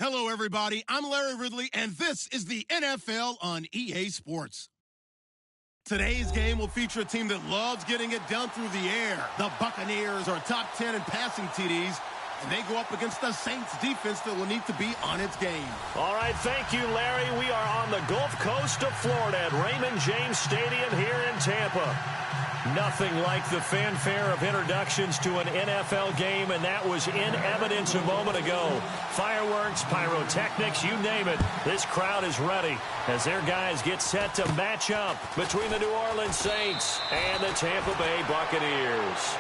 Hello, everybody. I'm Larry Ridley, and this is the NFL on EA Sports. Today's game will feature a team that loves getting it done through the air. The Buccaneers are top 10 in passing TDs, and they go up against the Saints defense that will need to be on its game. All right, thank you, Larry. We are on the Gulf Coast of Florida at Raymond James Stadium here in Tampa. Nothing like the fanfare of introductions to an NFL game, and that was in evidence a moment ago. Fireworks, pyrotechnics, you name it. This crowd is ready as their guys get set to match up between the New Orleans Saints and the Tampa Bay Buccaneers.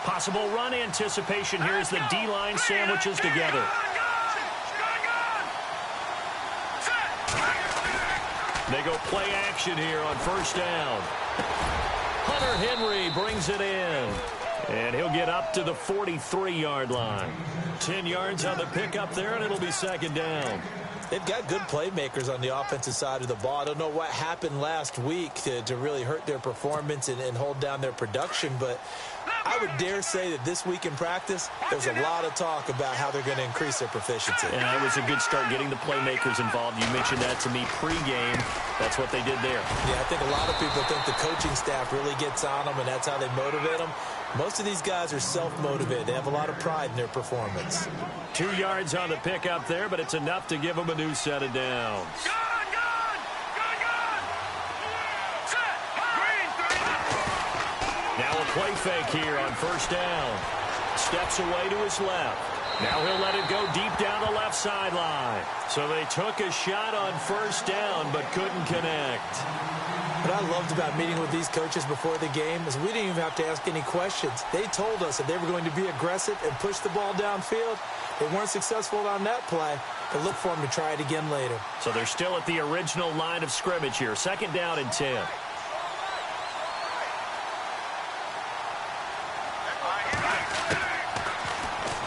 Possible run anticipation here as the D-line sandwiches together. They go play action here on first down. Hunter Henry brings it in. And he'll get up to the 43-yard line. 10 yards on the pickup there, and it'll be second down. They've got good playmakers on the offensive side of the ball. I don't know what happened last week to really hurt their performance and hold down their production, but I would dare say that this week in practice, there's a lot of talk about how they're going to increase their proficiency. And that was a good start getting the playmakers involved. You mentioned that to me pregame. That's what they did there. Yeah, I think a lot of people think the coaching staff really gets on them, and that's how they motivate them. Most of these guys are self-motivated. They have a lot of pride in their performance. 2 yards on the pickup there, but it's enough to give them a new set of downs. Now a play fake here on first down. Steps away to his left. Now he'll let it go deep down the left sideline. So they took a shot on first down but couldn't connect. What I loved about meeting with these coaches before the game is we didn't even have to ask any questions. They told us that they were going to be aggressive and push the ball downfield. They weren't successful on that play, but look for them to try it again later. So they're still at the original line of scrimmage here. Second down and 10.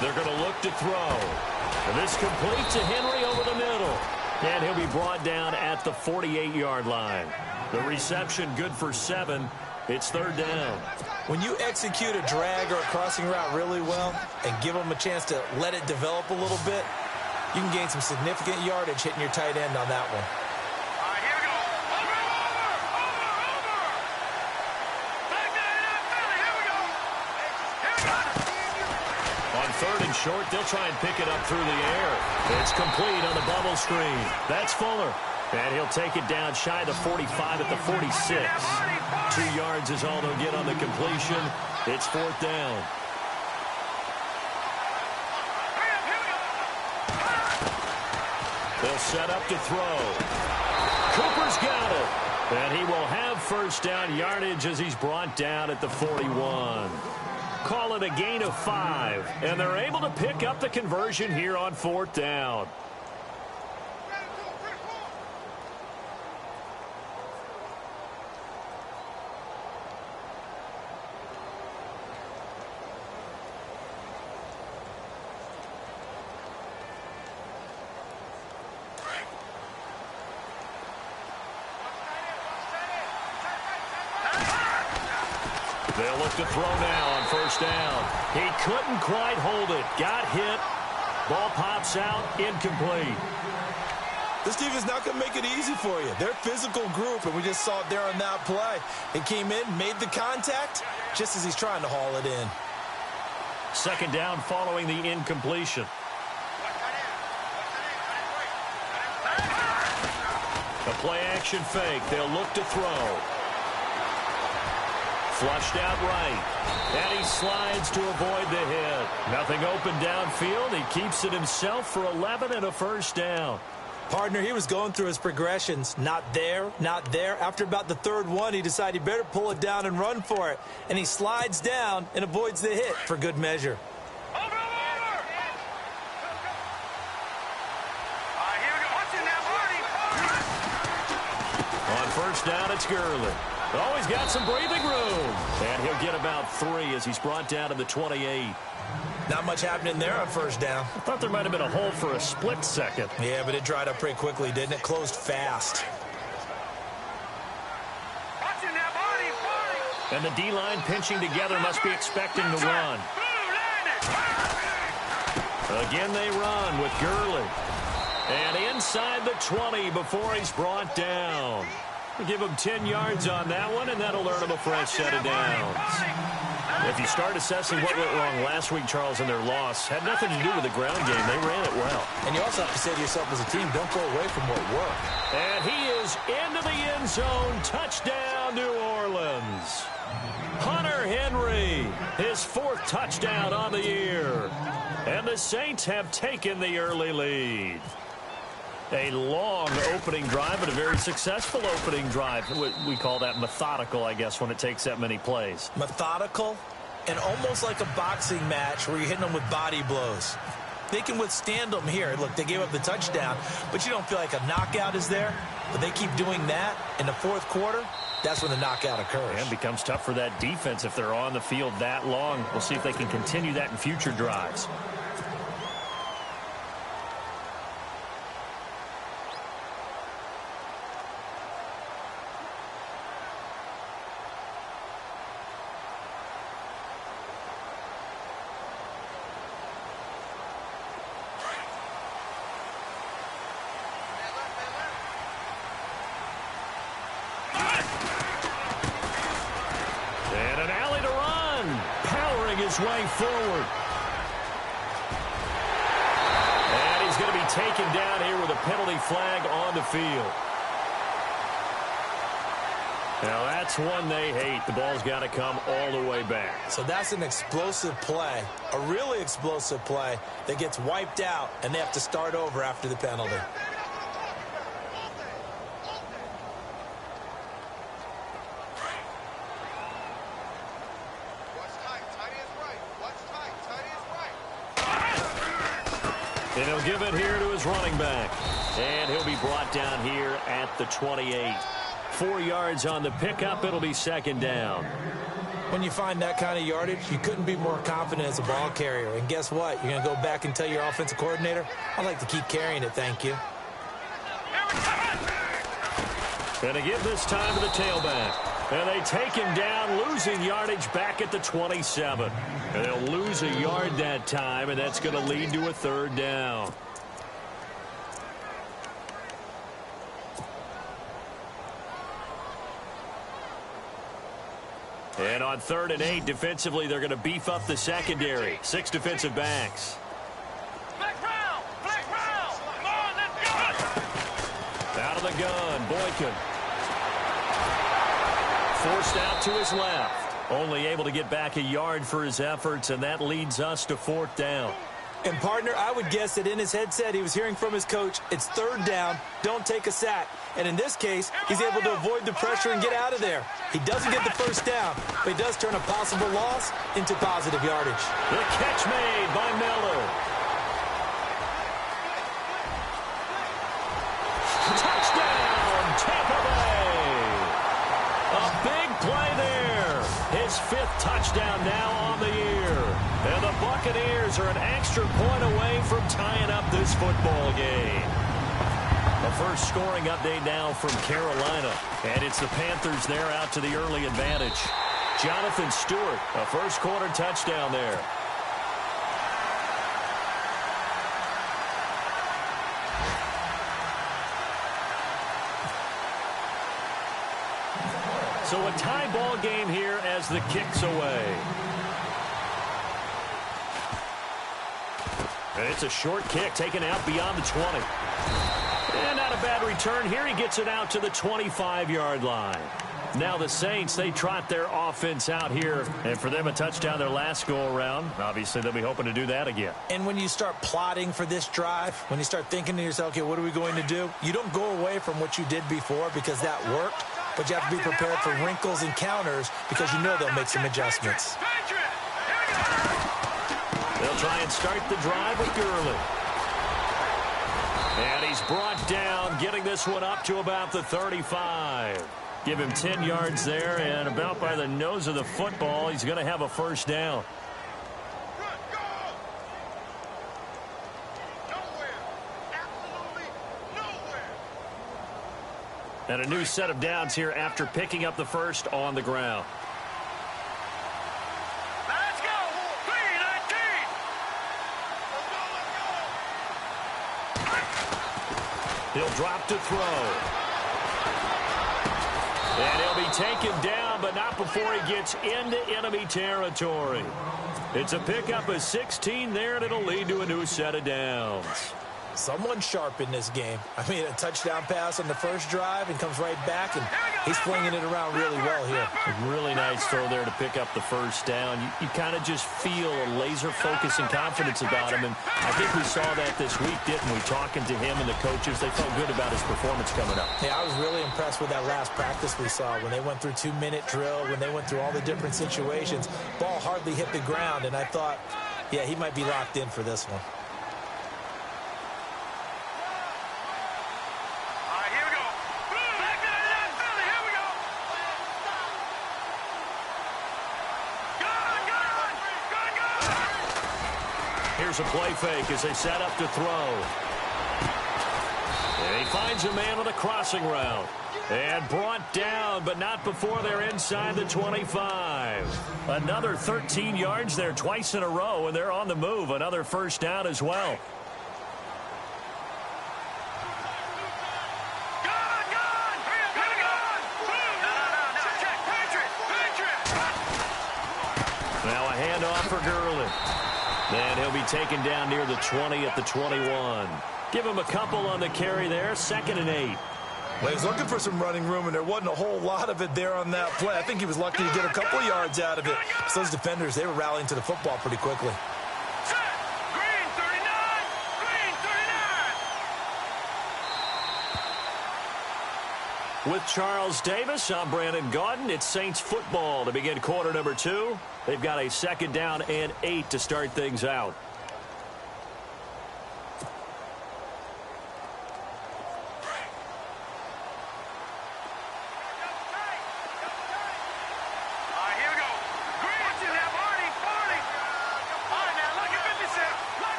They're going to look to throw. And this complete to Henry over the middle. And he'll be brought down at the 48-yard line. The reception good for 7. It's third down. When you execute a drag or a crossing route really well and give them a chance to let it develop a little bit, you can gain some significant yardage hitting your tight end on that one. On third and short, they'll try and pick it up through the air. It's complete on the bubble screen. That's Fuller. And he'll take it down shy of the 45 at the 46. 2 yards is all they'll get on the completion. It's fourth down. They'll set up to throw. Cooper's got it. And he will have first down yardage as he's brought down at the 41. Call it a gain of 5. And they're able to pick up the conversion here on fourth down. They'll look to throw now on first down. He couldn't quite hold it. Got hit. Ball pops out. Incomplete. This defense is not going to make it easy for you. They're a physical group, and we just saw it there on that play. He came in, made the contact, just as he's trying to haul it in. Second down following the incompletion. A play action fake. They'll look to throw. Flushed out right. And he slides to avoid the hit. Nothing open downfield. He keeps it himself for 11 and a first down. Partner, he was going through his progressions. Not there, not there. After about the third one, he decided he better pull it down and run for it. And he slides down and avoids the hit for good measure. On first down, it's Gurley. Oh, he's got some breathing room. And he'll get about 3 as he's brought down to the 28. Not much happening there on first down. I thought there might have been a hole for a split second. Yeah, but it dried up pretty quickly, didn't it? Closed fast. And the D-line pinching together must be expecting to run. Again they run with Gurley. And inside the 20 before he's brought down. We'll give him 10 yards on that one, and that'll earn him a fresh set of downs. If you start assessing what went wrong last week, Charles, in their loss, had nothing to do with the ground game. They ran it well. And you also have to say to yourself as a team, don't go away from what worked. And he is into the end zone. Touchdown, New Orleans. Hunter Henry, his 4th touchdown on the year. And the Saints have taken the early lead. A long opening drive, but a very successful opening drive. We call that methodical, I guess, when it takes that many plays. Methodical and almost like a boxing match where you're hitting them with body blows. They can withstand them here. Look, they gave up the touchdown, but you don't feel like a knockout is there. But they keep doing that in the 4th quarter. That's when the knockout occurs. And it becomes tough for that defense if they're on the field that long. We'll see if they can continue that in future drives. His way forward. And he's going to be taken down here with a penalty flag on the field. Now that's one they hate. The ball's got to come all the way back. So that's an explosive play, a really explosive play that gets wiped out, and they have to start over after the penalty. And he'll give it here to his running back. And he'll be brought down here at the 28. 4 yards on the pickup. It'll be 2nd down. When you find that kind of yardage, you couldn't be more confident as a ball carrier. And guess what? You're going to go back and tell your offensive coordinator, I'd like to keep carrying it, thank you. And to give this time to the tailback. And they take him down, losing yardage back at the 27. And they'll lose a yard that time, and that's going to lead to a 3rd down. And on 3rd and 8, defensively, they're going to beef up the secondary. 6 defensive backs. Out of the gun, Boykin. Forced out to his left. Only able to get back a yard for his efforts, and that leads us to 4th down. And, partner, I would guess that in his headset he was hearing from his coach, it's 3rd down, don't take a sack. And in this case, he's able to avoid the pressure and get out of there. He doesn't get the 1st down, but he does turn a possible loss into positive yardage. The catch made by Miller. Touchdown, Tampa Bay. A big play there. His 5th touchdown now on the year. And the Buccaneers are an extra point away from tying up this football game. A first scoring update now from Carolina. And it's the Panthers there out to the early advantage. Jonathan Stewart, a first quarter touchdown there. So a tie ball game here as the kick's away. And it's a short kick taken out beyond the 20. And not a bad return here. He gets it out to the 25-yard line. Now the Saints, they trot their offense out here. And for them, a touchdown their last go-around. Obviously, they'll be hoping to do that again. And when you start plotting for this drive, when you start thinking to yourself, okay, what are we going to do? You don't go away from what you did before because that worked. But you have to be prepared for wrinkles and counters because you know they'll make some adjustments. They'll try and start the drive with Gurley. And he's brought down, getting this one up to about the 35. Give him 10 yards there, and about by the nose of the football, he's going to have a first down. And a new set of downs here after picking up the first on the ground. Let's go! 3-19! He'll drop to throw. And he'll be taken down, but not before he gets into enemy territory. It's a pickup of 16 there, and it'll lead to a new set of downs. Someone sharp in this game. I mean, a touchdown pass on the first drive and comes right back, and he's flinging it around really well here. A really nice throw there to pick up the first down. You kind of just feel a laser focus and confidence about him, and I think we saw that this week, didn't we? Talking to him and the coaches, they felt good about his performance coming up. Yeah, I was really impressed with that last practice we saw when they went through 2-minute drill, when they went through all the different situations. Ball hardly hit the ground, and I thought, yeah, he might be locked in for this one. Here's a play fake as they set up to throw. And he finds a man on a crossing route. And brought down, but not before they're inside the 25. Another 13 yards there twice in a row, and they're on the move. Another first down as well. Now a handoff for Gurley. And he'll be taken down near the 20 at the 21. Give him a couple on the carry there. 2nd and 8. Well, he was looking for some running room, and there wasn't a whole lot of it there on that play. I think he was lucky to get a couple of yards out of it. So those defenders, they were rallying to the football pretty quickly. Green 39! Green 39! With Charles Davis, I'm Brandon Gaudin. It's Saints football to begin quarter number 2. They've got a 2nd down and 8 to start things out.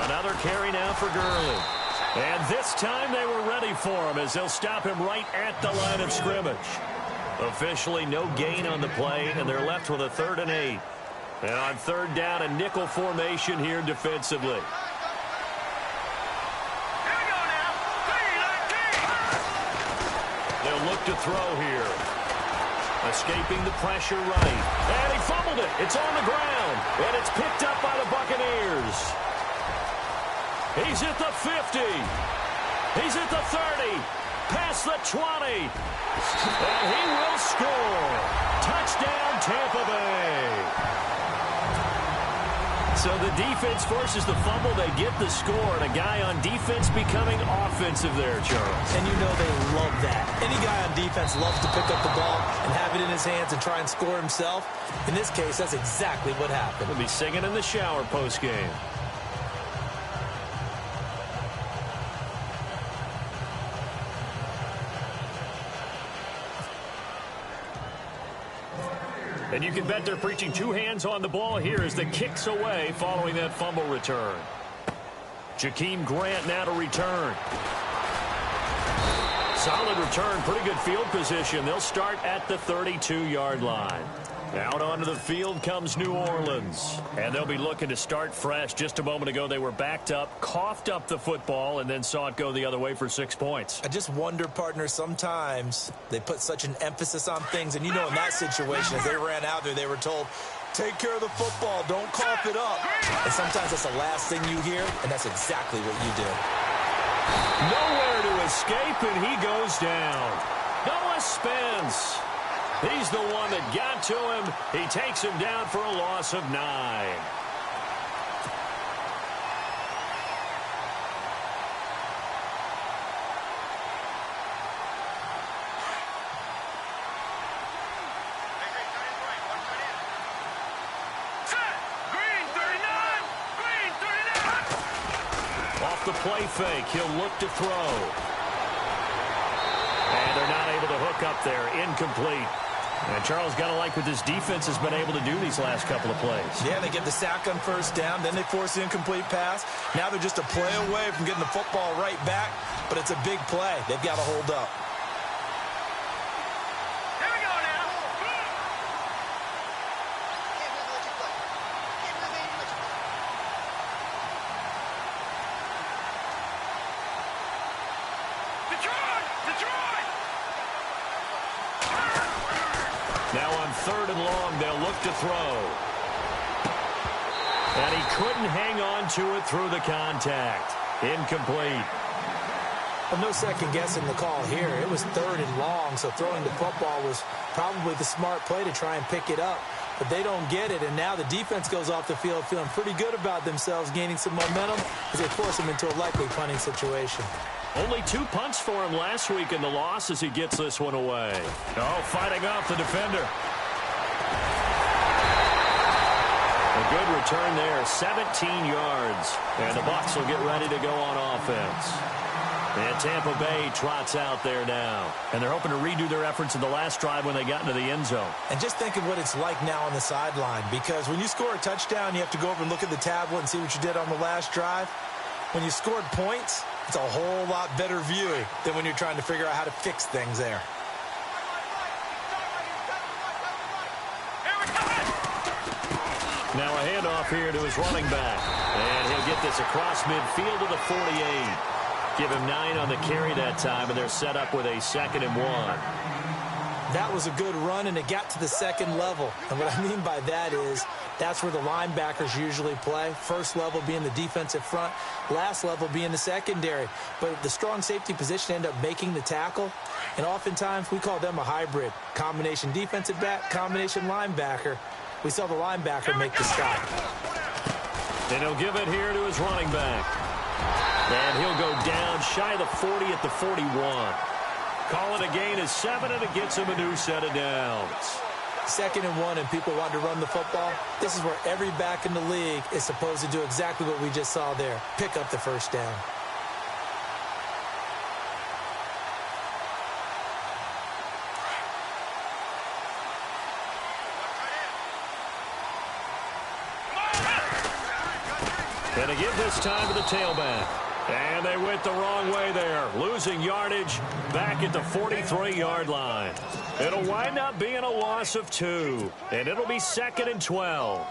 Another carry now for Gurley. And this time they were ready for him as they'll stop him right at the line of scrimmage. Officially no gain on the play, and they're left with a 3rd and 8. And on 3rd down, a nickel formation here defensively. They'll look to throw here. Escaping the pressure right. And he fumbled it. It's on the ground. And it's picked up by the Buccaneers. He's at the 50. He's at the 30. Past the 20. And he will score. Touchdown, Tampa Bay. So the defense forces the fumble. They get the score. And a guy on defense becoming offensive there, Charles. And you know they love that. Any guy on defense loves to pick up the ball and have it in his hands and try and score himself. In this case, that's exactly what happened. He'll be singing in the shower post-game. And you can bet they're preaching 2 hands on the ball here as the kick's away following that fumble return. Jakeem Grant now to return. Solid return, pretty good field position. They'll start at the 32-yard line. Out onto the field comes New Orleans. And they'll be looking to start fresh. Just a moment ago, they were backed up, coughed up the football, and then saw it go the other way for 6 points. I just wonder, partner, sometimes they put such an emphasis on things. And, you know, in that situation, as they ran out there, they were told, take care of the football, don't cough it up. And sometimes that's the last thing you hear, and that's exactly what you do. Nowhere to escape, and he goes down. Noah Spence. He's the one that got to him. He takes him down for a loss of 9. Off the play fake, he'll look to throw. And they're not able to hook up there. Incomplete. And Charles, got to like what this defense has been able to do these last couple of plays. Yeah, they get the sack on first down, then they force the incomplete pass. Now they're just a play away from getting the football right back, but it's a big play. They've got to hold up. Here we go now. Detroit! Detroit! Now on 3rd and long, they'll look to throw. And he couldn't hang on to it through the contact. Incomplete. Well, no second guessing the call here. It was 3rd and long, so throwing the football was probably the smart play to try and pick it up. But they don't get it, and now the defense goes off the field feeling pretty good about themselves, gaining some momentum as they force them into a likely punting situation. Only 2 punts for him last week in the loss as he gets this one away. Oh, fighting off the defender. A good return there, 17 yards. And the Bucs will get ready to go on offense. And Tampa Bay trots out there now. And they're hoping to redo their efforts in the last drive when they got into the end zone. And just think of what it's like now on the sideline, because when you score a touchdown, you have to go over and look at the tablet and see what you did on the last drive. When you scored points, it's a whole lot better view than when you're trying to figure out how to fix things there. Now a handoff here to his running back. And he'll get this across midfield to the 48. Give him 9 on the carry that time, and they're set up with a 2nd and 1. That was a good run, and it got to the 2nd level. And what I mean by that is that's where the linebackers usually play. First level being the defensive front, last level being the secondary. But the strong safety position end up making the tackle, and oftentimes we call them a hybrid. Combination defensive back, combination linebacker. We saw the linebacker make the stop. And he'll give it here to his running back. And he'll go down shy of the 40 at the 41. Call it a gain of 7, and it gets him a new set of downs. 2nd and 1, and people want to run the football. This is where every back in the league is supposed to do exactly what we just saw there. Pick up the first down. And they give this time to the tailback. And they went the wrong way there, losing yardage back at the 43-yard line. It'll wind up being a loss of 2, and it'll be 2nd and 12.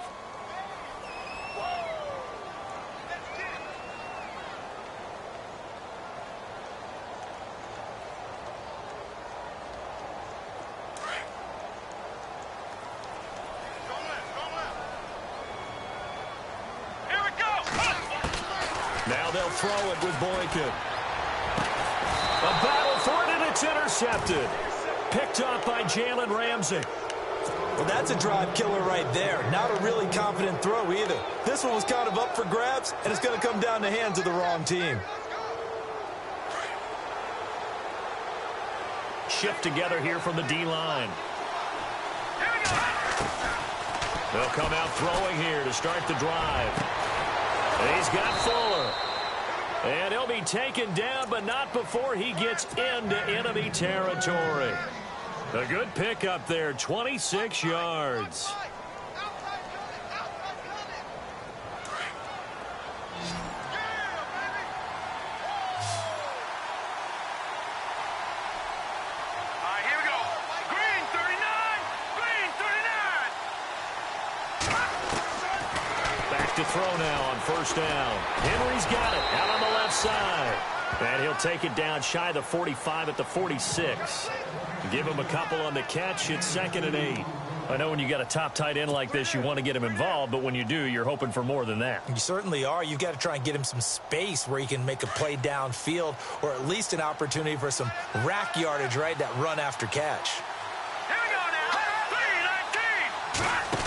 Now they'll throw it with Boykin. A battle for it, and it's intercepted. Picked up by Jalen Ramsey. Well, that's a drive killer right there. Not a really confident throw either. This one was kind of up for grabs, and it's going to come down the hands of the wrong team. Shift together here from the D-line. They'll come out throwing here to start the drive. He's got Fuller. And he'll be taken down, but not before he gets into enemy territory. A good pickup there, 26 yards. To throw now on first down. Henry's got it out on the left side. And he'll take it down shy of the 45 at the 46. Give him a couple on the catch. It's 2nd and 8. I know when you got a top tight end like this, you want to get him involved, but when you do, you're hoping for more than that. You certainly are. You've got to try and get him some space where he can make a play downfield, or at least an opportunity for some rack yardage, right? That run after catch. Here we go now. 3-19.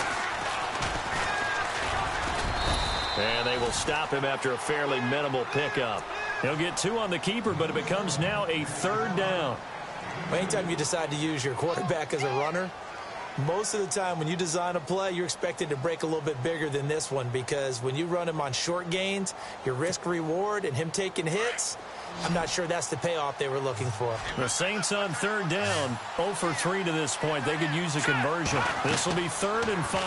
And they will stop him after a fairly minimal pickup. He'll get 2 on the keeper, but it becomes now a 3rd down. Anytime you decide to use your quarterback as a runner, most of the time when you design a play, you're expected to break a little bit bigger than this one, because when you run him on short gains, your risk-reward and him taking hits, I'm not sure that's the payoff they were looking for. The Saints on third down, 0 for 3 to this point. They could use a conversion. This will be 3rd and 5.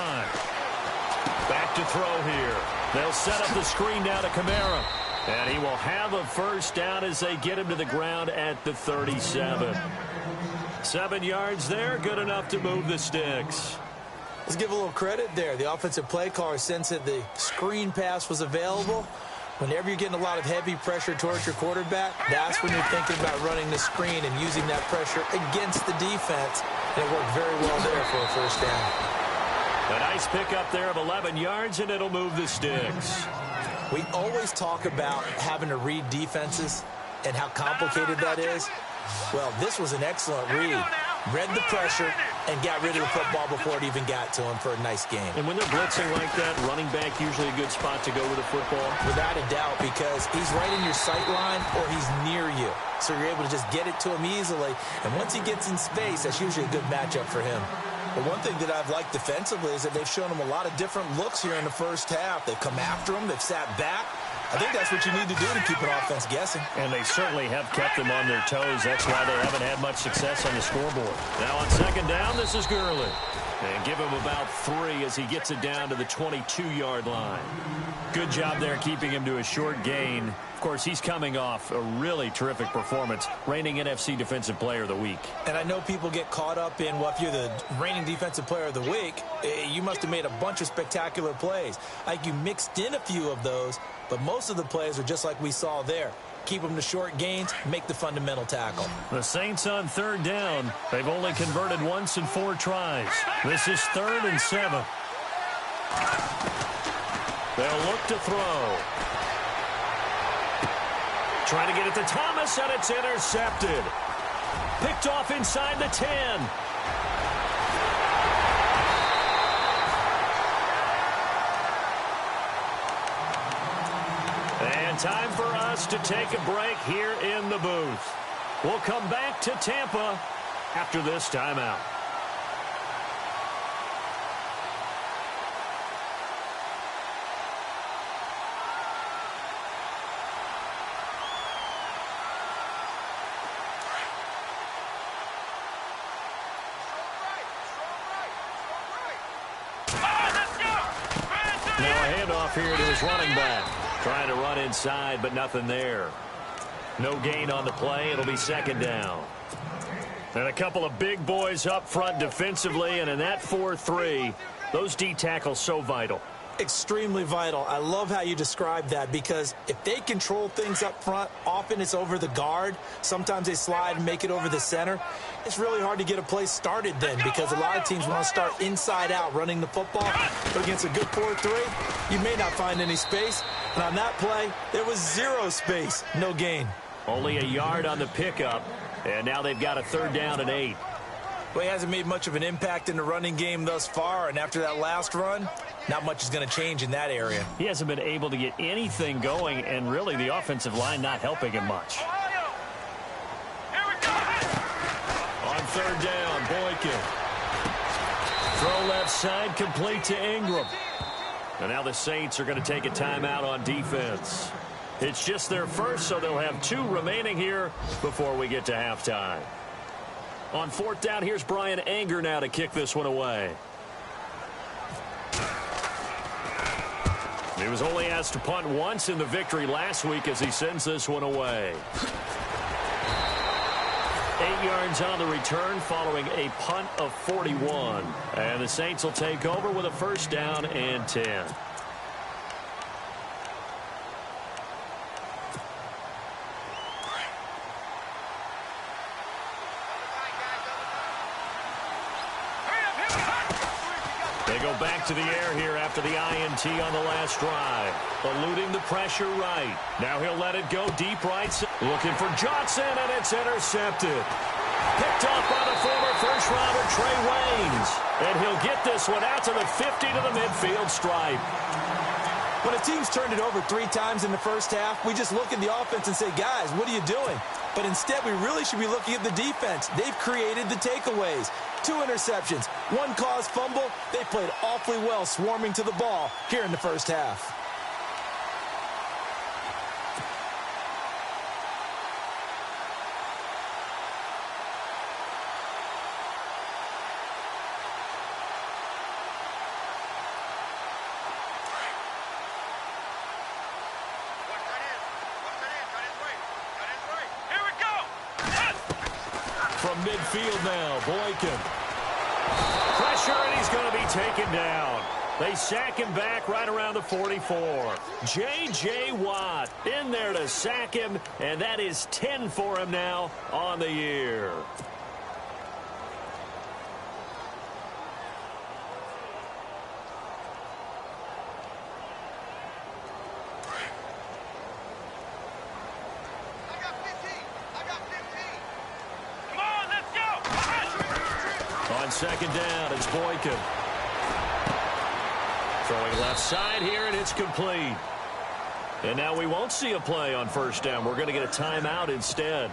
Back to throw here. They'll set up the screen down to Kamara. And he will have a first down as they get him to the ground at the 37. 7 yards there, good enough to move the sticks. Let's give a little credit there. The offensive play caller sensed that the screen pass was available. Whenever you're getting a lot of heavy pressure towards your quarterback, that's when you're thinking about running the screen and using that pressure against the defense. And it worked very well there for a first down. A nice pickup there of 11 yards, and it'll move the sticks. We always talk about having to read defenses and how complicated that is. Well, this was an excellent read. Read the pressure and got rid of the football before it even got to him for a nice game. And when they're blitzing like that, running back usually a good spot to go with the football? Without a doubt, because he's right in your sight line or he's near you. So you're able to just get it to him easily. And once he gets in space, that's usually a good matchup for him. But one thing that I've liked defensively is that they've shown him a lot of different looks here in the first half. They've come after him. They've sat back. I think that's what you need to do to keep an offense guessing. And they certainly have kept them on their toes. That's why they haven't had much success on the scoreboard. Now on second down, this is Gurley. And give him about 3 as he gets it down to the 22-yard line. Good job there keeping him to a short gain. Of course, he's coming off a really terrific performance, reigning NFC Defensive Player of the Week. And I know people get caught up in, well, if you're the reigning Defensive Player of the Week, you must have made a bunch of spectacular plays. Like you mixed in a few of those, but most of the plays are just like we saw there. Keep them to short gains, make the fundamental tackle. The Saints on third down. They've only converted once in 4 tries. This is 3rd and 7. They'll look to throw. Trying to get it to Thomas, and it's intercepted. Picked off inside the 10. And time for us to take a break here in the booth. We'll come back to Tampa after this timeout. Here to his running back. Trying to run inside, but nothing there. No gain on the play. It'll be second down. And a couple of big boys up front defensively, and in that 4-3, those D tackles so vital. Extremely vital. I love how you describe that because if they control things up front, often it's over the guard. Sometimes they slide and make it over the center. It's really hard to get a play started then because a lot of teams want to start inside out running the football. But against a good 4-3, you may not find any space. And on that play, there was 0 space. No gain. Only a yard on the pickup. And now they've got a 3rd down and 8. Well, he hasn't made much of an impact in the running game thus far, and after that last run, not much is going to change in that area. He hasn't been able to get anything going, and really the offensive line not helping him much. On 3rd down, Boykin. Throw left side, complete to Ingram. And now the Saints are going to take a timeout on defense. It's just their first, so they'll have 2 remaining here before we get to halftime. On 4th down, here's Brian Anger now to kick this one away. He was only asked to punt once in the victory last week as he sends this one away. 8 yards on the return following a punt of 41. And the Saints will take over with a 1st down and 10. They go back to the air here after the INT on the last drive. Eluding the pressure right. Now he'll let it go deep right. Looking for Johnson, and it's intercepted. Picked off by the former first-rounder Trey Waynes. And he'll get this one out to the 50 to the midfield stripe. When a team's turned it over 3 times in the first half, we just look at the offense and say, guys, what are you doing? But instead, we really should be looking at the defense. They've created the takeaways. 2 interceptions, 1 caused fumble. They played awfully well swarming to the ball here in the first half. midfield now. Boykin. Pressure, and he's going to be taken down. They sack him back right around the 44. J.J. Watt in there to sack him, and that is 10 for him now on the year. On second down, it's Boykin. Throwing left side here, and it's complete. And now we won't see a play on first down. We're going to get a timeout instead,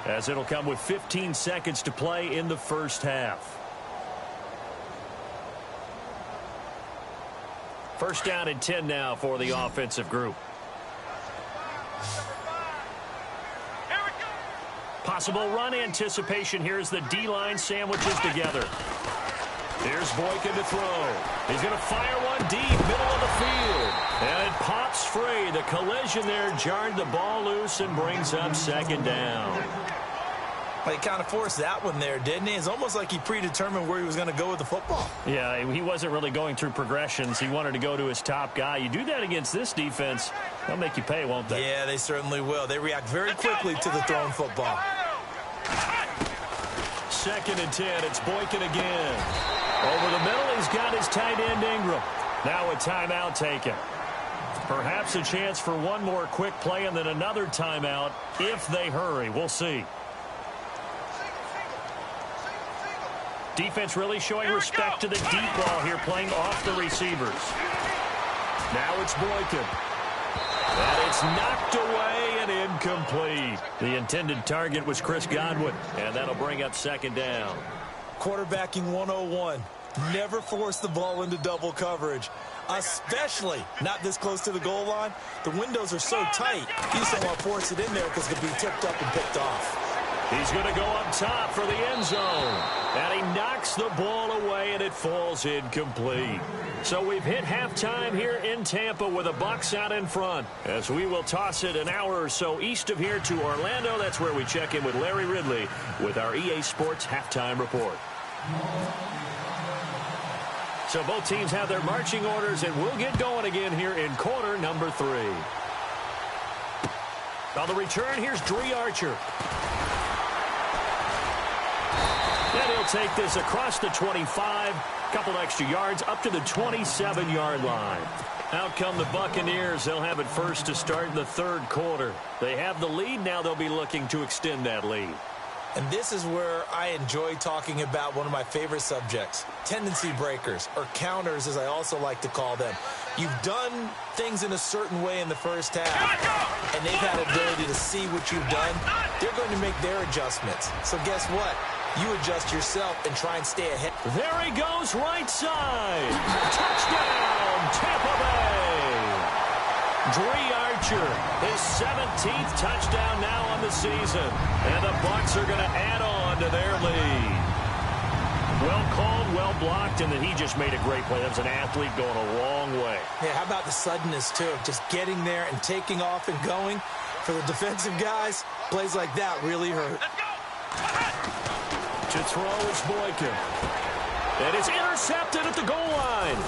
as it'll come with 15 seconds to play in the first half. First down and 10 now for the offensive group. Possible run anticipation here as the D-line sandwiches together. Here's Boykin to throw. He's going to fire one deep, middle of the field. And it pops free. The collision there jarred the ball loose and brings up second down. Well, he kind of forced that one there, didn't he? It's almost like he predetermined where he was going to go with the football. Yeah, he wasn't really going through progressions. He wanted to go to his top guy. You do that against this defense, they'll make you pay, won't they? Yeah, they certainly will. They react very quickly to the thrown football. Second and 10, it's Boykin again. Over the middle, he's got his tight end Ingram. Now a timeout taken. Perhaps a chance for one more quick play and then another timeout if they hurry. We'll see. Defense really showing respect to the deep ball here, playing off the receivers. Now it's Boykin. And it's knocked away and incomplete. The intended target was Chris Godwin, and that'll bring up second down. Quarterbacking 101. Never force the ball into double coverage, especially not this close to the goal line. The windows are so tight, you just don't want to force it in there because it could be tipped up and picked off. He's going to go up top for the end zone. And he knocks the ball away, and it falls incomplete. So we've hit halftime here in Tampa with the Bucs out in front, as we will toss it an hour or so east of here to Orlando. That's where we check in with Larry Ridley with our EA Sports Halftime Report. So both teams have their marching orders, and we'll get going again here in quarter number 3. On the return, here's Dree Archer. And he'll take this across the 25, couple extra yards, up to the 27-yard line. Out come the Buccaneers. They'll have it first to start in the third quarter. They have the lead. Now they'll be looking to extend that lead. And this is where I enjoy talking about one of my favorite subjects, tendency breakers, or counters as I also like to call them. You've done things in a certain way in the first half, and they've had the ability to see what you've done. They're going to make their adjustments. So guess what? You adjust yourself and try and stay ahead. There he goes, right side. Touchdown, Tampa Bay. Dree Archer, his 17th touchdown now on the season. And the Bucs are going to add on to their lead. Well called, well blocked, and then he just made a great play. That was an athlete going a long way. Yeah, how about the suddenness, too? Just getting there and taking off and going. For the defensive guys, plays like that really hurt. To throw is Boykin. And it's intercepted at the goal line.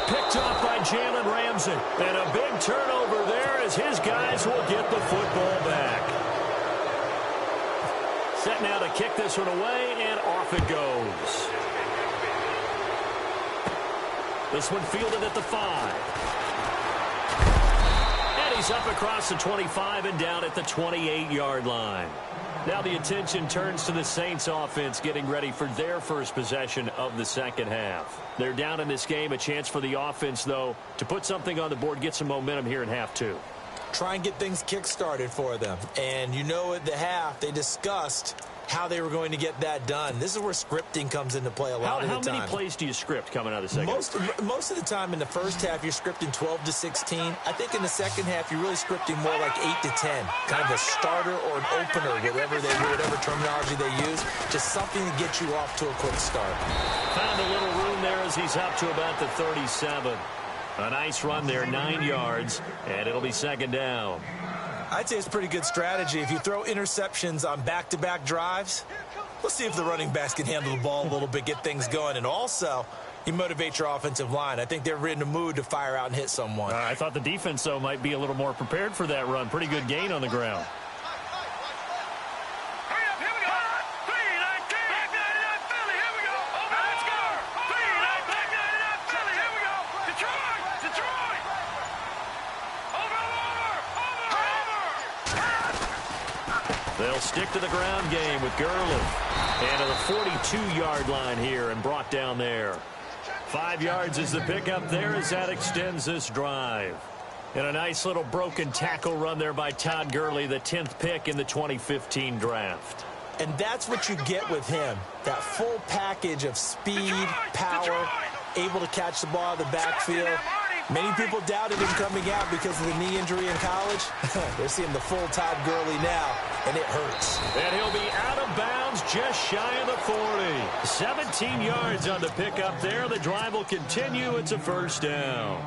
Picked off by Jalen Ramsey. And a big turnover there as his guys will get the football back. Set now to kick this one away, and off it goes. This one fielded at the 5. And he's up across the 25 and down at the 28-yard line. Now the attention turns to the Saints offense getting ready for their first possession of the second half. They're down in this game. A chance for the offense, though, to put something on the board, get some momentum here in half 2. Try and get things kick-started for them. And you know at the half, they discussed how they were going to get that done. This is where scripting comes into play a lot of the time. How many plays do you script coming out of the second? Most of the time in the first half, you're scripting 12 to 16. I think in the second half, you're really scripting more like 8 to 10. Kind of a starter or an opener, whatever terminology they use. Just something to get you off to a quick start. Found a little room there as he's up to about the 37. A nice run there, 9 yards, and it'll be second down. I'd say it's pretty good strategy. If you throw interceptions on back-to-back drives, let's see if the running backs can handle the ball a little bit, get things going. And also, you motivate your offensive line. I think they're in the mood to fire out and hit someone. I thought the defense, though, might be a little more prepared for that run. Pretty good gain on the ground. They'll stick to the ground game with Gurley. And to the 42-yard line here and brought down there. 5 yards is the pickup there as that extends this drive. And a nice little broken tackle run there by Todd Gurley, the 10th pick in the 2015 draft. And that's what you get with him. That full package of speed, power, able to catch the ball out of the backfield. Many people doubted him coming out because of the knee injury in college. They're seeing the full Todd Gurley now, and it hurts. And he'll be out of bounds just shy of the 40. 17 yards on the pickup there. The drive will continue. It's a first down.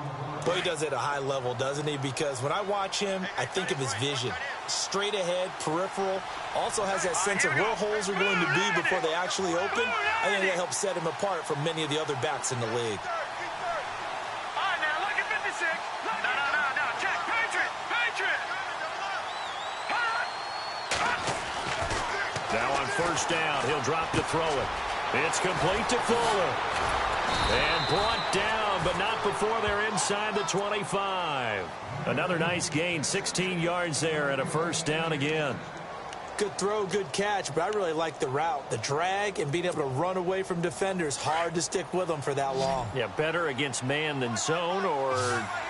Boy, he does it at a high level, doesn't he? Because when I watch him, I think of his vision. Straight ahead, peripheral. Also has that sense of where holes are going to be before they actually open. I think that helps set him apart from many of the other backs in the league. Now on first down, he'll drop to throw it. It's complete to Fuller. And brought down, but not before they're inside the 25. Another nice gain, 16 yards there and a first down again. Good throw, good catch, but I really like the route. The drag and being able to run away from defenders, hard to stick with them for that long. Yeah, better against man than zone, or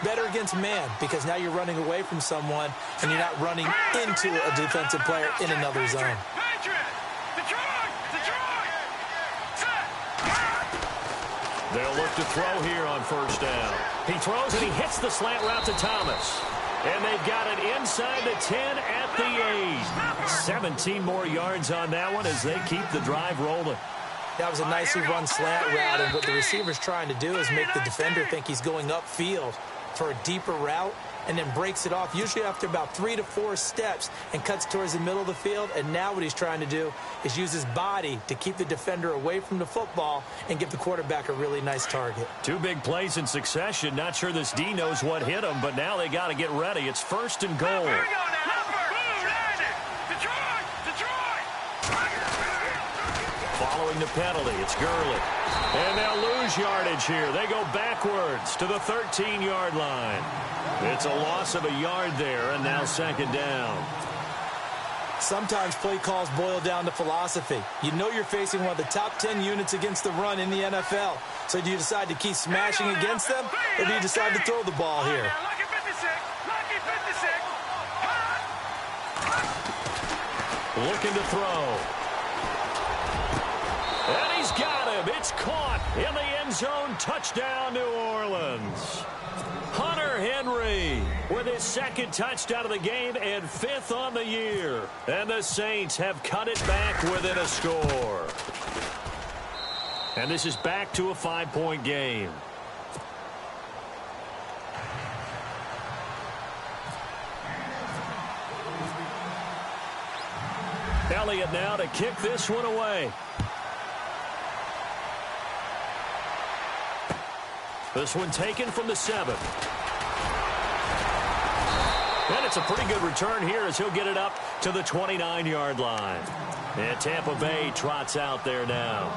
better against man, because now you're running away from someone and you're not running into a defensive player in another zone. They'll look to throw here on first down. He throws and he hits the slant route to Thomas. And they've got it inside the 10 at the 8. 17 more yards on that one as they keep the drive rolling. That was a nicely run slant route, and what the receiver's trying to do is make the defender think he's going upfield for a deeper route, and then breaks it off, usually after about 3 to 4 steps, and cuts towards the middle of the field. And now what he's trying to do is use his body to keep the defender away from the football and give the quarterback a really nice target. 2 big plays in succession. Not sure this D knows what hit him, but now they got to get ready. It's first and goal. Following the penalty, it's Gurley. And they'll lose yardage here. They go backwards to the 13-yard line. It's a loss of a yard there, and now second down. Sometimes play calls boil down to philosophy. You know you're facing one of the top 10 units against the run in the NFL. So do you decide to keep smashing against them, or do you decide to throw the ball here? Looking to throw. And he's got him. It's caught in the end zone. Touchdown, New Orleans. Hunter Henry with his second touchdown of the game and 5th on the year. And the Saints have cut it back within a score. And this is back to a 5-point game. Elliott now to kick this one away. This one taken from the 7. And it's a pretty good return here as he'll get it up to the 29-yard line. And Tampa Bay trots out there now.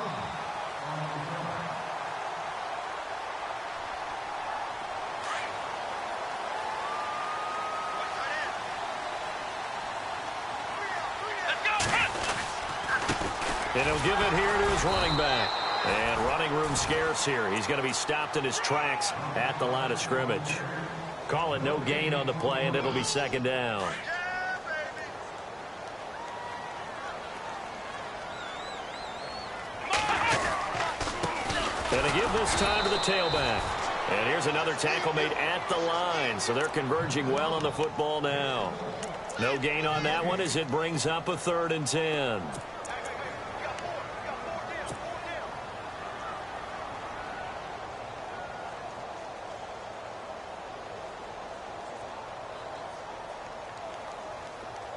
And he'll give it here to his running back. And running room scarce here. He's going to be stopped in his tracks at the line of scrimmage. Call it no gain on the play, and it'll be second down. And to give this time to the tailback. And here's another tackle made at the line, so they're converging well on the football now. No gain on that one as it brings up a 3rd and 10.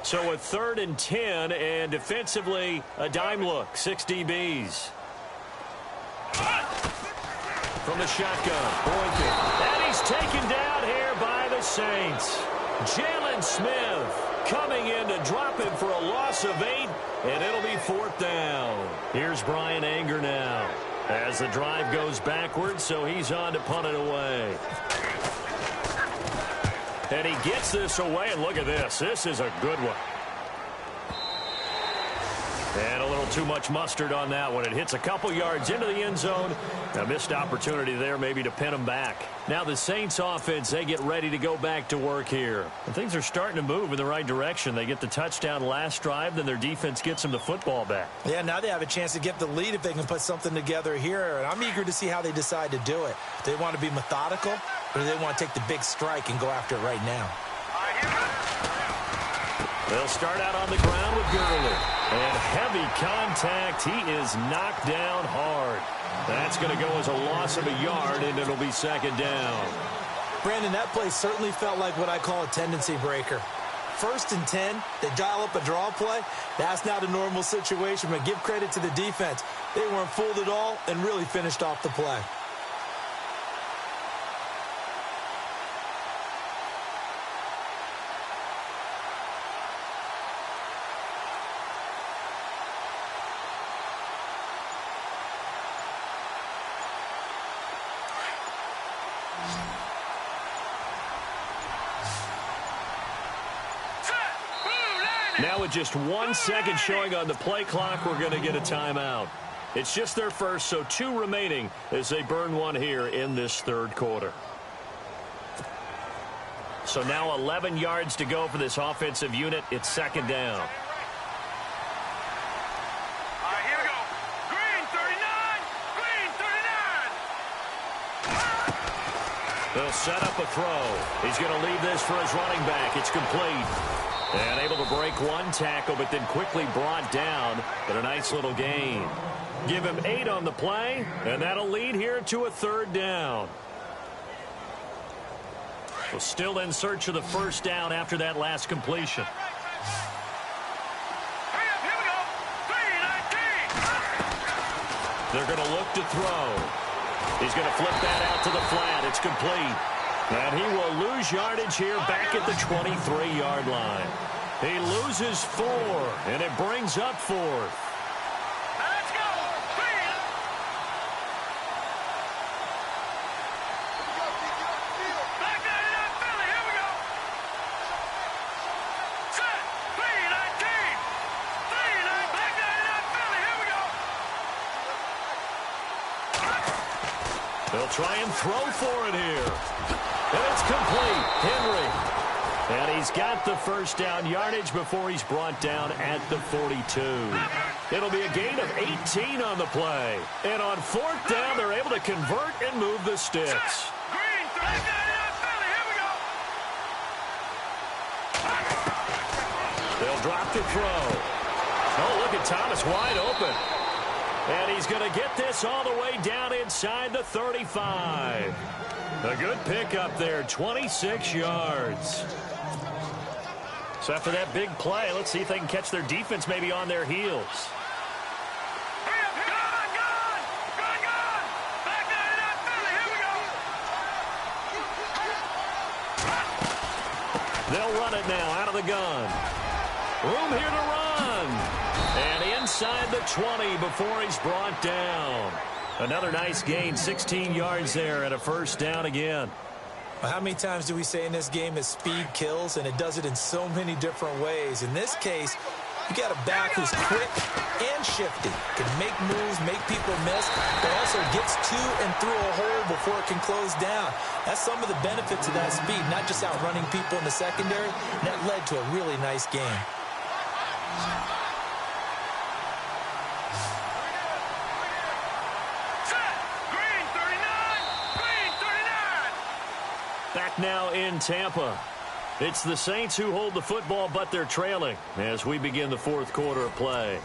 So a 3rd and 10, and defensively, a dime look, 6 DBs. From the shotgun, Boykin. And he's taken down here by the Saints. Jalen Smith coming in to drop him for a loss of 8, and it'll be 4th down. Here's Brian Anger now as the drive goes backwards, so he's on to punt it away. And he gets this away, and look at this. This is a good one. And a little too much mustard on that one. It hits a couple yards into the end zone. A missed opportunity there maybe to pin him back. Now the Saints offense, they get ready to go back to work here. And things are starting to move in the right direction. They get the touchdown last drive, then their defense gets them the football back. Yeah, now they have a chance to get the lead if they can put something together here. And I'm eager to see how they decide to do it. Do they want to be methodical, or do they want to take the big strike and go after it right now? They'll start out on the ground with Gurley. And heavy contact. He is knocked down hard. That's going to go as a loss of a yard, and it'll be 2nd down. Brandon, that play certainly felt like what I call a tendency breaker. 1st and 10, they dial up a draw play. That's not a normal situation, but give credit to the defense. They weren't fooled at all and really finished off the play. Now with just 1 second showing on the play clock, we're going to get a timeout. It's just their first, so 2 remaining as they burn one here in this 3rd quarter. So now 11 yards to go for this offensive unit. It's 2nd down. All right, here we go. Green 39. Green 39. They'll set up a throw. He's going to leave this for his running back. It's complete. And able to break 1 tackle, but then quickly brought down. But a nice little gain. Give him 8 on the play, and that'll lead here to a 3rd down. So still in search of the 1st down after that last completion. Hurry up, here we go. 3-19. They're going to look to throw. He's going to flip that out to the flat. It's complete. And he will lose yardage here back at the 23-yard line. He loses 4, and it brings up 4th. Now let's go. Back 99 Philly, here we go. Set. 3-19. 3-19. Back 99 Philly, here we go. They'll try and throw for it here. And it's complete. Henry. And he's got the 1st down yardage before he's brought down at the 42. It'll be a gain of 18 on the play. And on 4th down, they're able to convert and move the sticks. Green 39 Philly, here we go. They'll drop the throw. Oh, look at Thomas wide open. And he's going to get this all the way down inside the 35. A good pickup there, 26 yards. So after that big play, let's see if they can catch their defense maybe on their heels. Hurry up, gone. Back 99 Philly, here we go. They'll run it now out of the gun. Room here to run. And inside the 20 before he's brought down. Another nice gain, 16 yards there and a 1st down again. Well, how many times do we say in this game that speed kills, and it does it in so many different ways? In this case, you got a back who's quick and shifty, can make moves, make people miss, but also gets to and through a hole before it can close down. That's some of the benefits of that speed, not just outrunning people in the secondary. And that led to a really nice game. Back now in Tampa. It's the Saints who hold the football, but they're trailing as we begin the 4th quarter of play.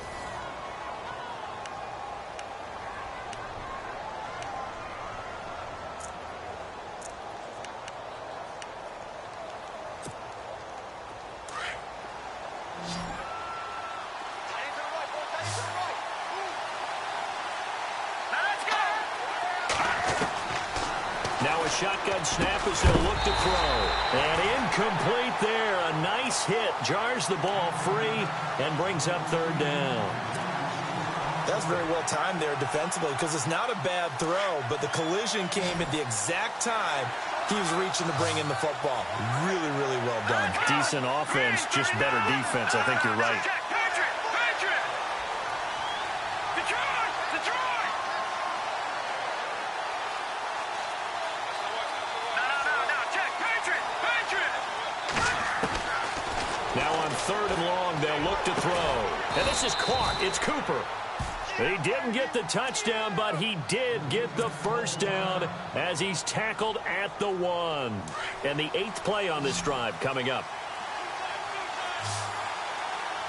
Now a shotgun snap as he'll look to throw. And incomplete there. A nice hit. Jars the ball free and brings up third down. That's very well timed there defensively because it's not a bad throw, but the collision came at the exact time he was reaching to bring in the football. Really, really well done. Decent offense, just better defense. I think you're right. Now on third and long, they'll look to throw. And this is caught. It's Cooper. He didn't get the touchdown, but he did get the first down as he's tackled at the 1. And the 8th play on this drive coming up.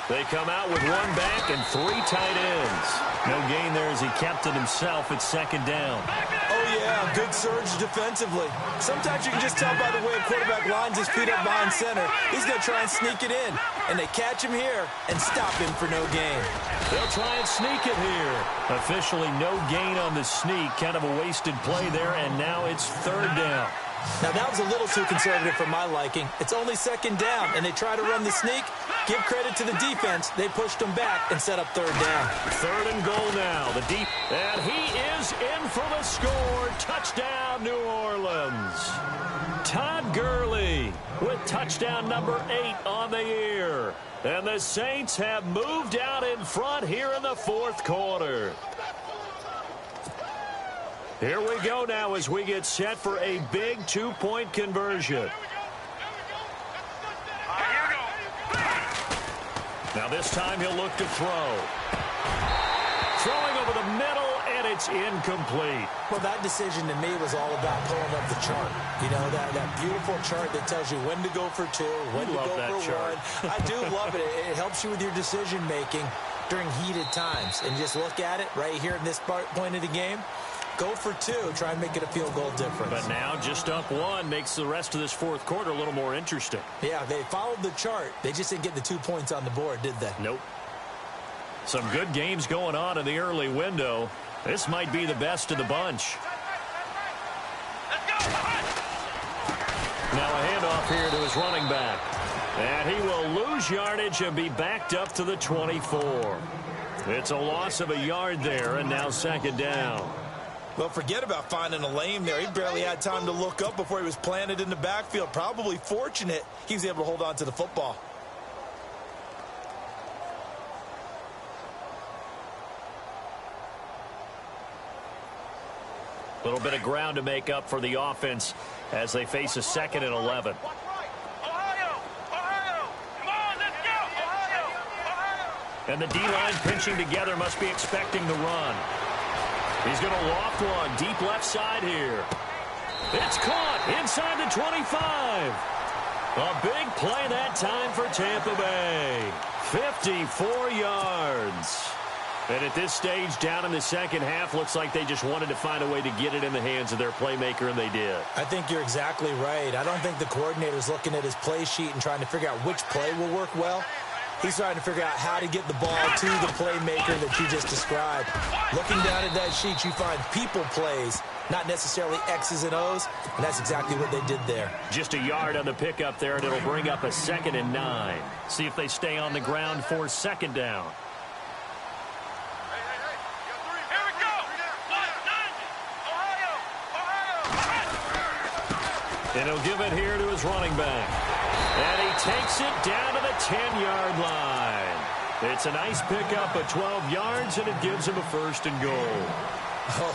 They come out with 1 back and 3 tight ends. No gain there as he kept it himself at second down. Oh, yeah, good surge defensively. Sometimes you can just tell by the way a quarterback lines his feet up behind center. He's going to try and sneak it in. And they catch him here and stop him for no gain. They'll try and sneak it here. Officially no gain on the sneak. Kind of a wasted play there, and now it's third down. Now, that was a little too conservative for my liking. It's only second down, and they try to run the sneak. Give credit to the defense. They pushed them back and set up third down. Third and goal now. The deep. And he is in for the score. Touchdown, New Orleans. Todd Gurley with touchdown number 8 on the year. And the Saints have moved out in front here in the fourth quarter. Here we go now as we get set for a big 2-point conversion. Now this time he'll look to throw. Throwing over the middle, and it's incomplete. Well, that decision to me was all about pulling up the chart. You know, that beautiful chart that tells you when to go for 2, when to go for 1. I do love it. It helps you with your decision-making during heated times. And just look at it right here in this point of the game. Go for 2. Try and make it a field goal difference. But now just up 1 makes the rest of this fourth quarter a little more interesting. Yeah, they followed the chart. They just didn't get the 2 points on the board, did they? Nope. Some good games going on in the early window. This might be the best of the bunch. Now a handoff here to his running back. And he will lose yardage and be backed up to the 24. It's a loss of a yard there, and now second down. Well, forget about finding a lane there. He barely had time to look up before he was planted in the backfield. Probably fortunate he was able to hold on to the football. A little bit of ground to make up for the offense as they face a 2nd and 11. And the D-line pinching together must be expecting the run. He's going to loft one deep left side here. It's caught inside the 25. A big play that time for Tampa Bay. 54 yards. And at this stage, down in the second half, looks like they just wanted to find a way to get it in the hands of their playmaker, and they did. I think you're exactly right. I don't think the coordinator's looking at his play sheet and trying to figure out which play will work well. He's trying to figure out how to get the ball to the playmaker that you just described. Looking down at that sheet, you find people plays, not necessarily X's and O's, and that's exactly what they did there. Just a yard on the pickup there, and it'll bring up a 2nd and 9. See if they stay on the ground for second down. And he'll give it here to his running back. And he takes it down to the 10-yard line. It's a nice pickup of 12 yards, and it gives him a 1st and goal.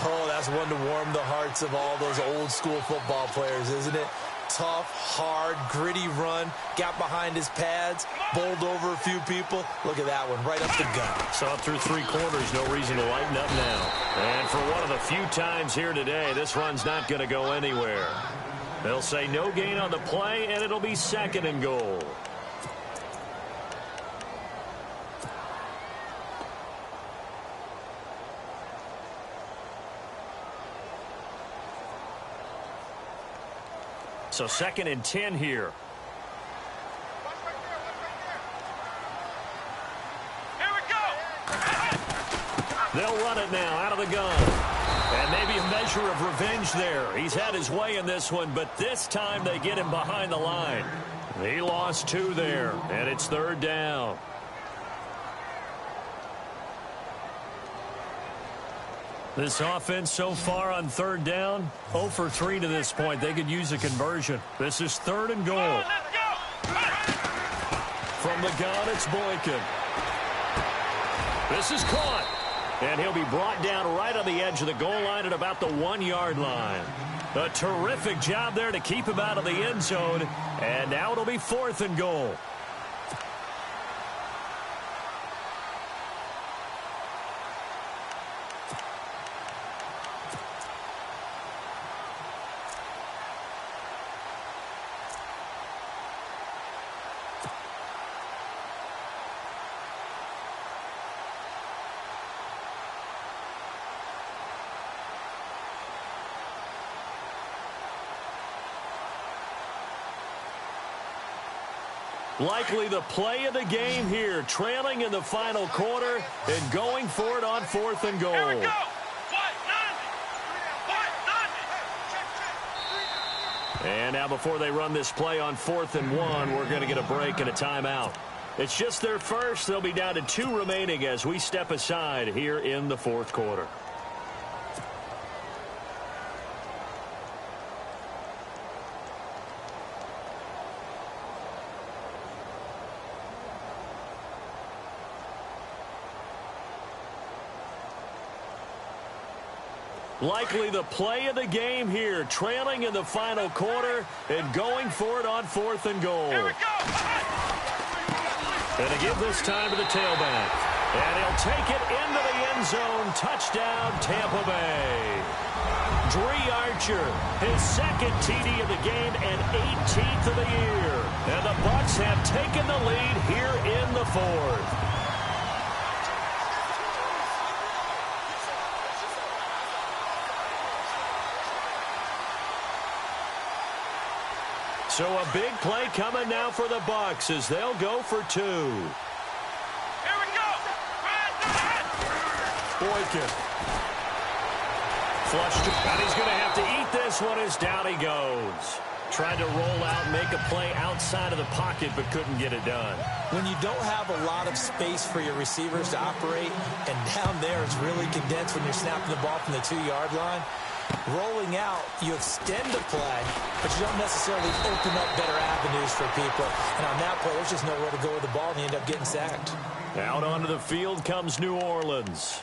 Oh, that's one to warm the hearts of all those old-school football players, isn't it? Tough, hard, gritty run. Got behind his pads, bowled over a few people. Look at that one, right up the gut. Saw it through 3 quarters, no reason to lighten up now. And for one of the few times here today, this run's not going to go anywhere. They'll say no gain on the play, and it'll be 2nd and goal. So 2nd and 10 here. They'll run it now out of the gun. And maybe a measure of revenge there. He's had his way in this one, but this time they get him behind the line. He lost 2 there, and it's 3rd down. This offense so far on 3rd down, 0 for 3 to this point. They could use a conversion. This is 3rd and goal. From the gun, it's Boykin. This is caught. And he'll be brought down right on the edge of the goal line at about the 1-yard line. A terrific job there to keep him out of the end zone. And now it'll be 4th and goal. Likely the play of the game here, trailing in the final quarter and going for it on 4th and goal. Here we go. And now before they run this play on 4th and 1, we're going to get a break and a timeout. It's just their first. They'll be down to 2 remaining as we step aside here in the 4th quarter. Likely the play of the game here, trailing in the final quarter and going for it on 4th and goal. Here we go. And to give this time to the tailback. And he'll take it into the end zone. Touchdown, Tampa Bay. Dree Archer, his 2nd TD of the game and 18th of the year. And the Bucs have taken the lead here in the 4th. So a big play coming now for the Bucs as they'll go for 2. Here we go. Boykin. Flushed. And he's going to have to eat this one as down he goes. Tried to roll out and make a play outside of the pocket, but couldn't get it done. When you don't have a lot of space for your receivers to operate, and down there it's really condensed when you're snapping the ball from the 2-yard line, rolling out, you extend the play, but you don't necessarily open up better avenues for people. And on that play, there's just nowhere to go with the ball, and you end up getting sacked. Out onto the field comes New Orleans.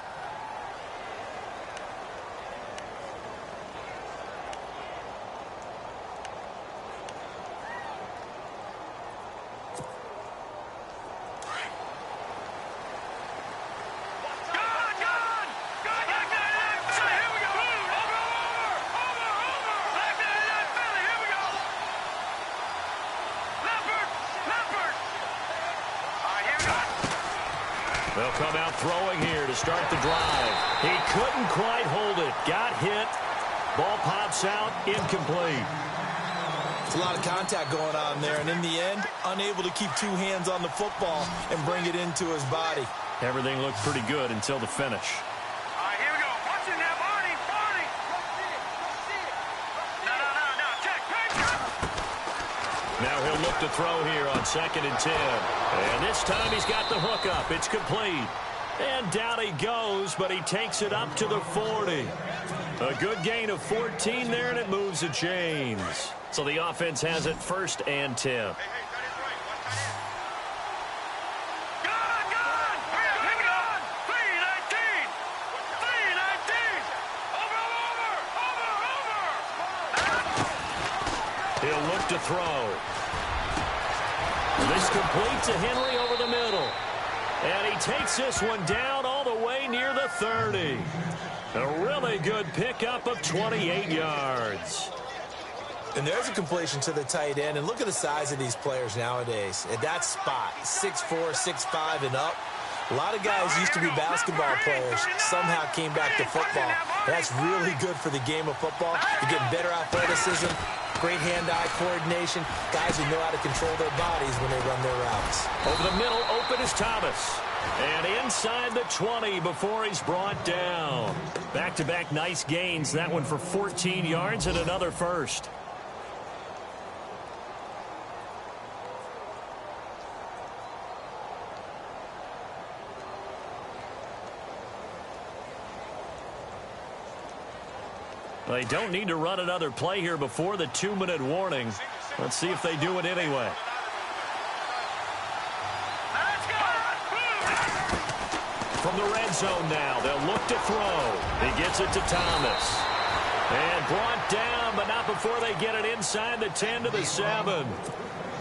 They'll come out throwing here to start the drive. He couldn't quite hold it. Got hit. Ball pops out. Incomplete. It's a lot of contact going on there, and in the end, unable to keep 2 hands on the football and bring it into his body. Everything looked pretty good until the finish. All right, here we go. Watch it now, Barney. Barney. No. Check. Now he'll look to throw here on 2nd and 10. And this time he's got the hook up. It's complete. And down he goes, but he takes it up to the 40. A good gain of 14 there, and it moves the chains. So the offense has it 1st and 10. He'll look to throw. This complete to Henry over the middle. And he takes this one down all the way near the 30. A really good pickup of 28 yards. And there's a completion to the tight end. And look at the size of these players nowadays. At that spot, 6'4", 6'5", and up. A lot of guys used to be basketball players, somehow came back to football. That's really good for the game of football. You're getting better athleticism, great hand-eye coordination, guys who know how to control their bodies when they run their routes. Over the middle, open is Thomas. And inside the 20 before he's brought down. Back-to-back nice gains. That one for 14 yards and another first. They don't need to run another play here before the 2-minute warning. Let's see if they do it anyway. From the red zone now, they'll look to throw. He gets it to Thomas. And brought down, but not before they get it inside the 10 to the 7.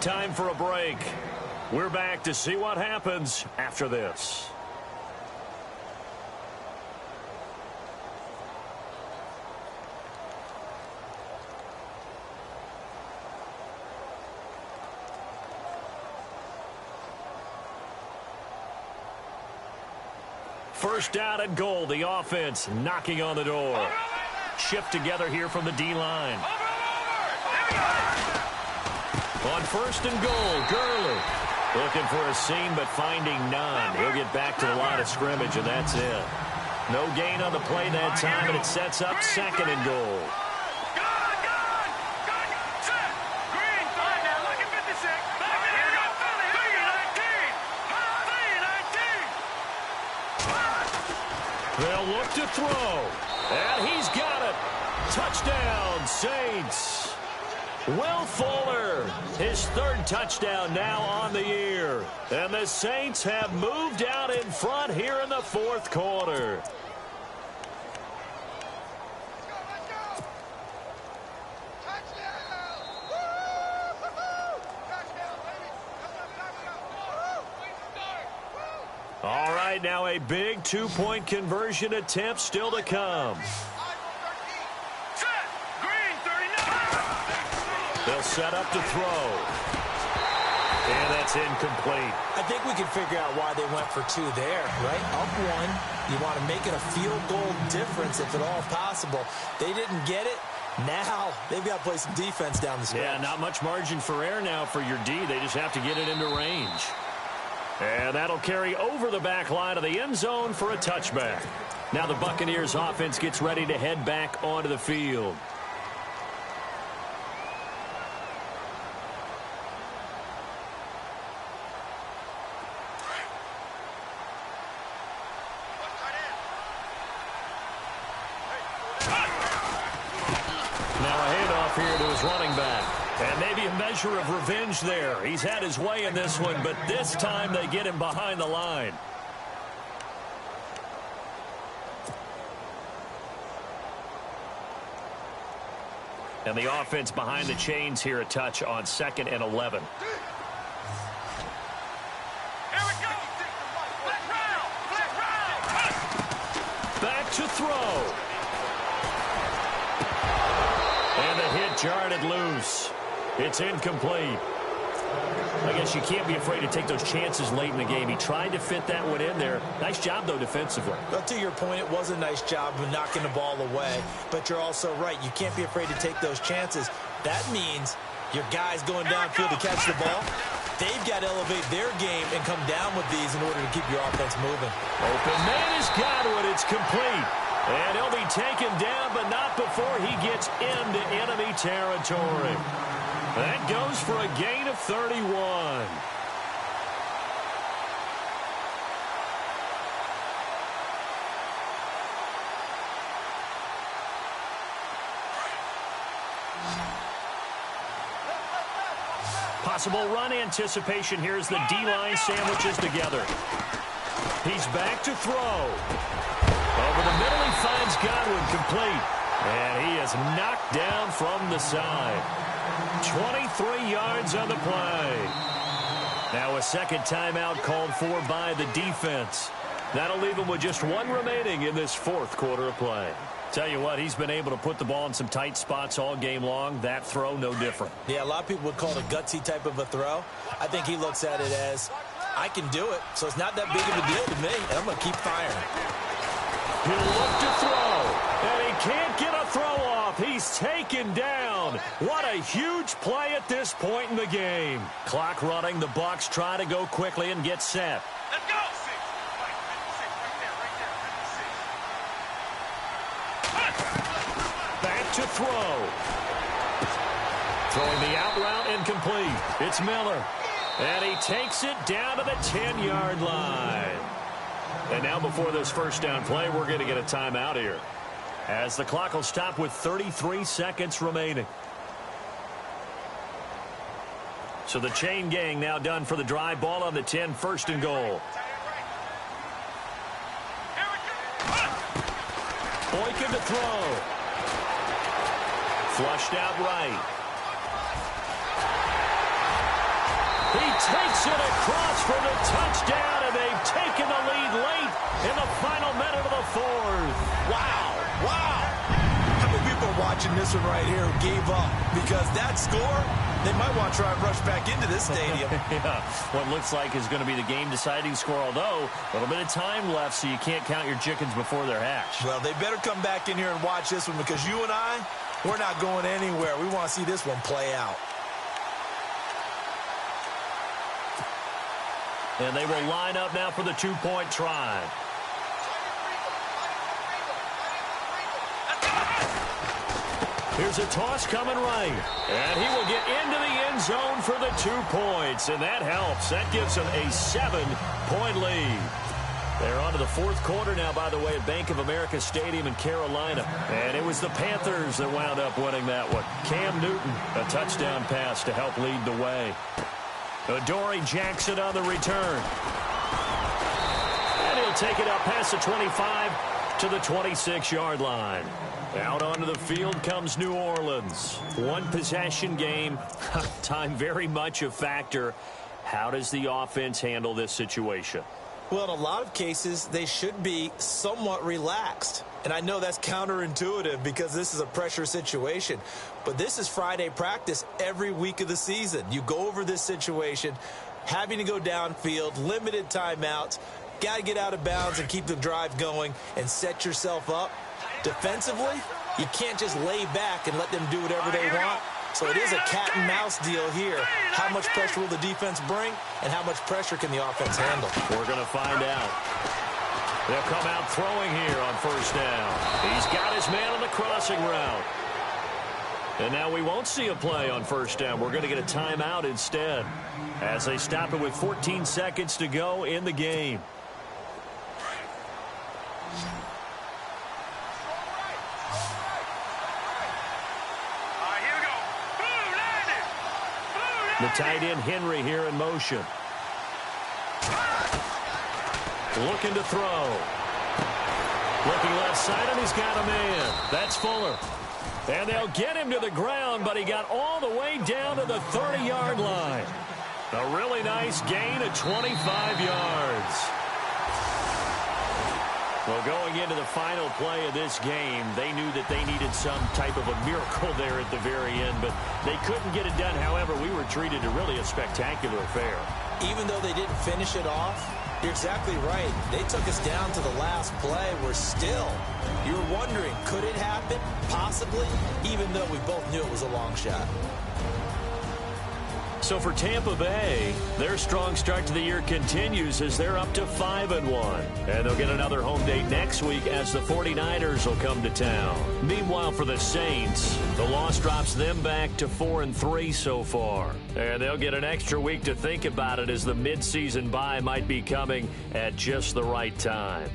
Time for a break. We're back to see what happens after this. First down and goal. The offense knocking on the door. Shift together here from the D-line. On first and goal, Gurley. Looking for a seam, but finding none. He'll get back to the line of scrimmage, and that's it. No gain on the play that time, and it sets up second and goal. They'll look to throw. And he's got it. Touchdown, Saints. Will Fuller, his third touchdown now on the year. And the Saints have moved out in front here in the fourth quarter. All right, now a big two-point conversion attempt still to come. They'll set up to throw. And that's incomplete. I think we can figure out why they went for two there, right? Up one, you want to make it a field goal difference if at all possible. They didn't get it. Now they've got to play some defense down the stretch. Yeah, not much margin for error now for your D. They just have to get it into range. And that'll carry over the back line of the end zone for a touchback. Now the Buccaneers offense gets ready to head back onto the field. Now a handoff here to his running back. And maybe a measure of revenge there. He's had his way in this one, but this time they get him behind the line. And the offense behind the chains here a touch on 2nd and 11. Back to throw. And the hit jarred it loose. It's incomplete. I guess you can't be afraid to take those chances late in the game. He tried to fit that one in there. Nice job, though, defensively. But to your point, it was a nice job of knocking the ball away. But you're also right. You can't be afraid to take those chances. That means your guys going downfield to catch the ball, they've got to elevate their game and come down with these in order to keep your offense moving. Open man is Godwin. It's complete. And he'll be taken down, but not before he gets into enemy territory. That goes for a gain of 31. Possible run anticipation here as the D-line sandwiches together. He's back to throw. Over the middle, he finds Godwin complete. And he is knocked down from the side. 23 yards on the play. Now a second timeout called for by the defense. That'll leave him with just one remaining in this fourth quarter of play. Tell you what, he's been able to put the ball in some tight spots all game long. That throw, no different. Yeah, a lot of people would call it a gutsy type of a throw. I think he looks at it as, I can do it, so it's not that big of a deal to me, and I'm going to keep firing. He'll look to throw, and he can't get a throw-off. He's taken down. What a huge play at this point in the game. Clock running. The Bucs try to go quickly and get set. Let's go. Back to throw. Throwing the out route incomplete. It's Miller. And he takes it down to the 10-yard line. And now before this first down play, we're going to get a timeout here, as the clock will stop with 33 seconds remaining. So the chain gang now done for the drive. Ball on the 10, first and goal. Boykin to throw. Flushed out right. He takes it across for the touchdown, and they've taken the lead late in the final minute of the fourth. Wow. How many people are watching this one right here who gave up? Because that score, they might want to try and rush back into this stadium. Yeah, what looks like is going to be the game-deciding score, although a little bit of time left, so you can't count your chickens before they're hatched. Well, they better come back in here and watch this one, because you and I, we're not going anywhere. We want to see this one play out. And they will line up now for the two-point try. Here's a toss coming right. And he will get into the end zone for the 2 points. And that helps. That gives them a 7-point lead. They're on to the fourth quarter now, by the way, at Bank of America Stadium in Carolina. And it was the Panthers that wound up winning that one. Cam Newton, a touchdown pass to help lead the way. Adoree Jackson on the return. And he'll take it up past the 25 to the 26-yard line. Out onto the field comes New Orleans. One possession game. Time very much a factor. How does the offense handle this situation? Well, in a lot of cases, they should be somewhat relaxed. And I know that's counterintuitive because this is a pressure situation. But this is Friday practice every week of the season. You go over this situation, having to go downfield, limited timeouts, got to get out of bounds and keep the drive going and set yourself up. Defensively, you can't just lay back and let them do whatever they want. So it is a cat and mouse deal here. How much pressure will the defense bring, and how much pressure can the offense handle? We're going to find out. They'll come out throwing here on first down. He's got his man on the crossing route. And now we won't see a play on first down. We're going to get a timeout instead, as they stop it with 14 seconds to go in the game. The tight end Henry here in motion. Looking to throw. Looking left side, and he's got a man. That's Fuller. And they'll get him to the ground, but he got all the way down to the 30-yard line. A really nice gain of 25 yards. Well, going into the final play of this game, they knew that they needed some type of a miracle there at the very end, but they couldn't get it done. However, we were treated to really a spectacular affair. Even though they didn't finish it off, you're exactly right. They took us down to the last play. We're still, you're wondering, could it happen? Possibly, even though we both knew it was a long shot. So for Tampa Bay, their strong start to the year continues as they're up to 5-1. And they'll get another home date next week as the 49ers will come to town. Meanwhile, for the Saints, the loss drops them back to 4-3 so far. And they'll get an extra week to think about it, as the midseason bye might be coming at just the right time.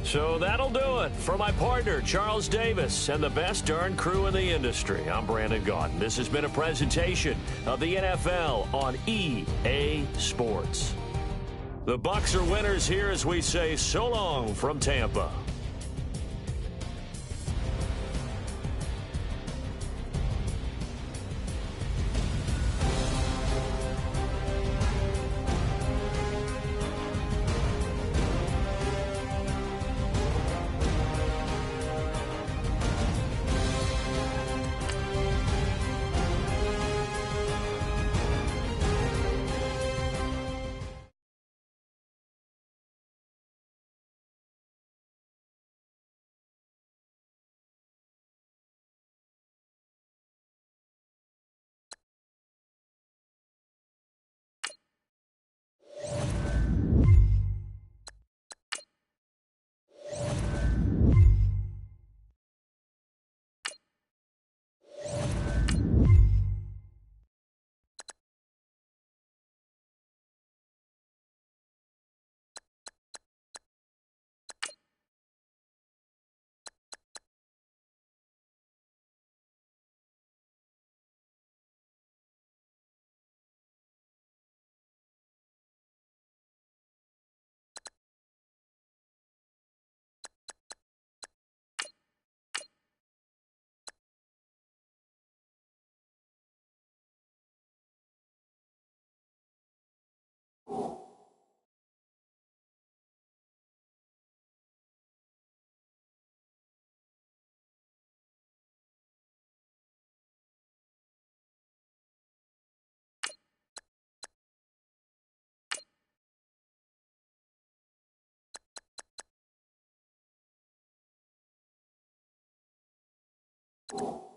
So that'll do it for my partner, Charles Davis, and the best darn crew in the industry. I'm Brandon Gaudin. This has been a presentation of the NFL on EA Sports. The Bucs are winners here as we say so long from Tampa. you.